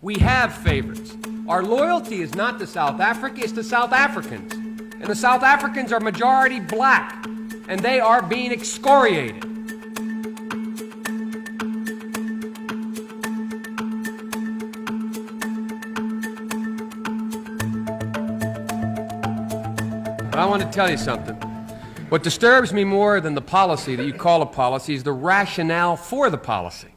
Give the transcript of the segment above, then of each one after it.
We have favorites. Our loyalty is not to South Africa, it's to South Africans. And the South Africans are majority black, and they are being excoriated. But I want to tell you something. What disturbs me more than the policy that you call a policy is the rationale for the policy.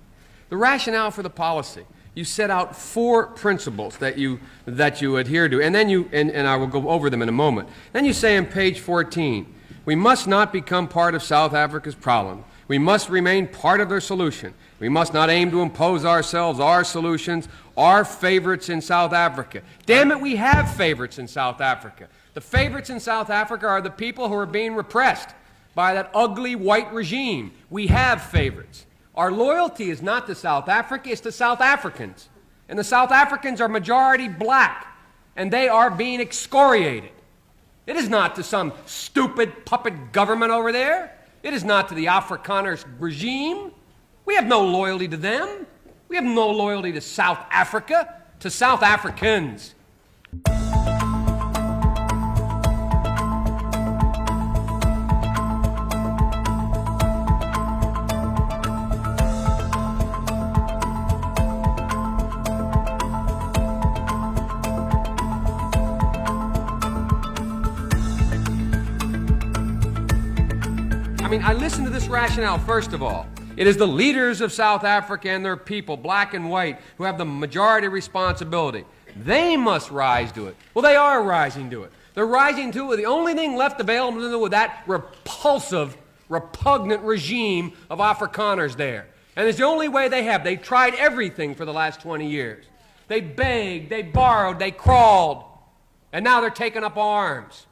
The rationale for the policy. You set out 4 principles that you adhere to, and then and I will go over them in a moment. Then you say on page 14, we must not become part of South Africa's problem. We must remain part of their solution. We must not aim to impose ourselves, our solutions, our favorites in South Africa. Damn it, we have favorites in South Africa. The favorites in South Africa are the people who are being repressed by that ugly white regime. We have favorites. Our loyalty is not to South Africa, it's to South Africans. And the South Africans are majority black, and they are being excoriated. It is not to some stupid puppet government over there. It is not to the Afrikaner regime. We have no loyalty to them. We have no loyalty to South Africa, to South Africans. I listen to this rationale, first of all. It is the leaders of South Africa and their people, black and white, who have the majority responsibility. They must rise to it. Well, they are rising to it. They're rising to it with the only thing left available to them with that repulsive, repugnant regime of Afrikaners there. And it's the only way they have. They've tried everything for the last 20 years. They begged, they borrowed, they crawled, and now they're taking up arms.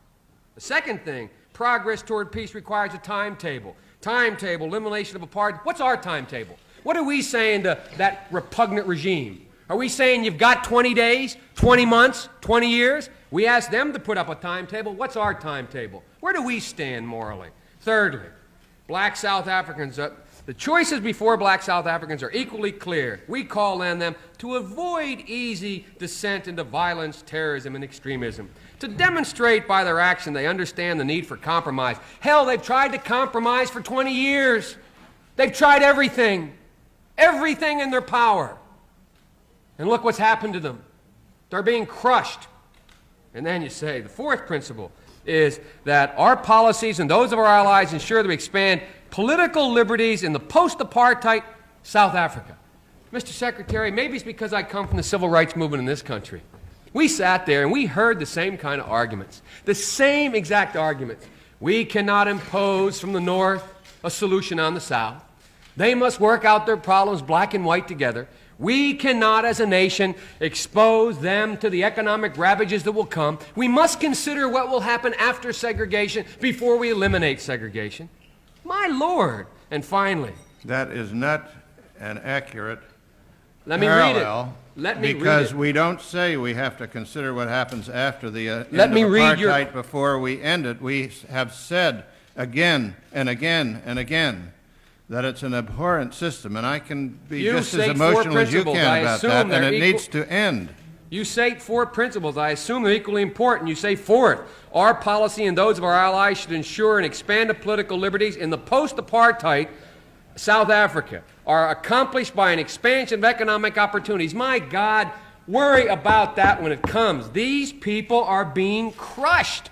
The second thing, progress toward peace requires a timetable. Timetable, elimination of apartheid. What's our timetable? What are we saying to that repugnant regime? Are we saying you've got 20 days, 20 months, 20 years? We ask them to put up a timetable. What's our timetable? Where do we stand morally? Thirdly, black South Africans, the choices before black South Africans are equally clear. We call on them to avoid easy descent into violence, terrorism, and extremism. To demonstrate by their action they understand the need for compromise. Hell, they've tried to compromise for 20 years. They've tried everything in their power. And look what's happened to them. They're being crushed. And then you say, the fourth principle is that our policies and those of our allies ensure that we expand political liberties in the post-apartheid South Africa. Mr. Secretary, maybe it's because I come from the civil rights movement in this country. We sat there and we heard the same kind of arguments, the same exact arguments. We cannot impose from the North a solution on the South. They must work out their problems black and white together. We cannot, as a nation, expose them to the economic ravages that will come. We must consider what will happen after segregation before we eliminate segregation. My Lord. And finally, that is not an accurate let me read it. Let me because read it. We don't say we have to consider what happens after the end Let of me read apartheid before we end it. We have said again and again and again that it's an abhorrent system, and I can be just as emotional as you can about that, and it needs to end. You state 4 principles. I assume they're equally important. You say, fourth, our policy and those of our allies should ensure and expand the political liberties in the post-apartheid South Africa are accomplished by an expansion of economic opportunities. My God, worry about that when it comes. These people are being crushed.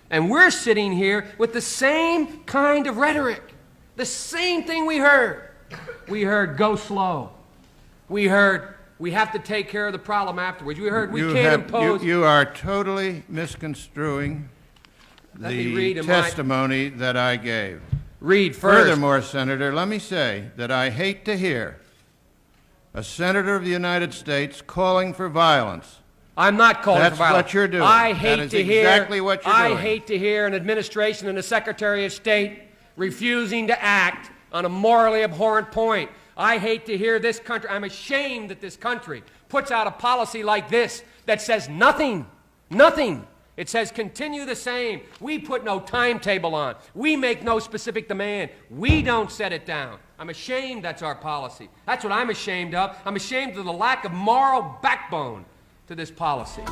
And we're sitting here with the same kind of rhetoric. The same thing we heard. We heard, go slow. We heard, we have to take care of the problem afterwards. We heard, we can't impose. You are totally misconstruing the testimony that I gave. Read first. Furthermore, Senator, let me say that I hate to hear a senator of the United States calling for violence. I'm not calling for violence. That's what you're doing. I hate to hear exactly what you're doing. I hate to hear an administration and a Secretary of State refusing to act on a morally abhorrent point. I hate to hear this country. I'm ashamed that this country puts out a policy like this that says nothing It says continue the same. We put no timetable on. We make no specific demand. We don't set it down. I'm ashamed that's our policy. That's what I'm ashamed of. I'm ashamed of the lack of moral backbone to this policy.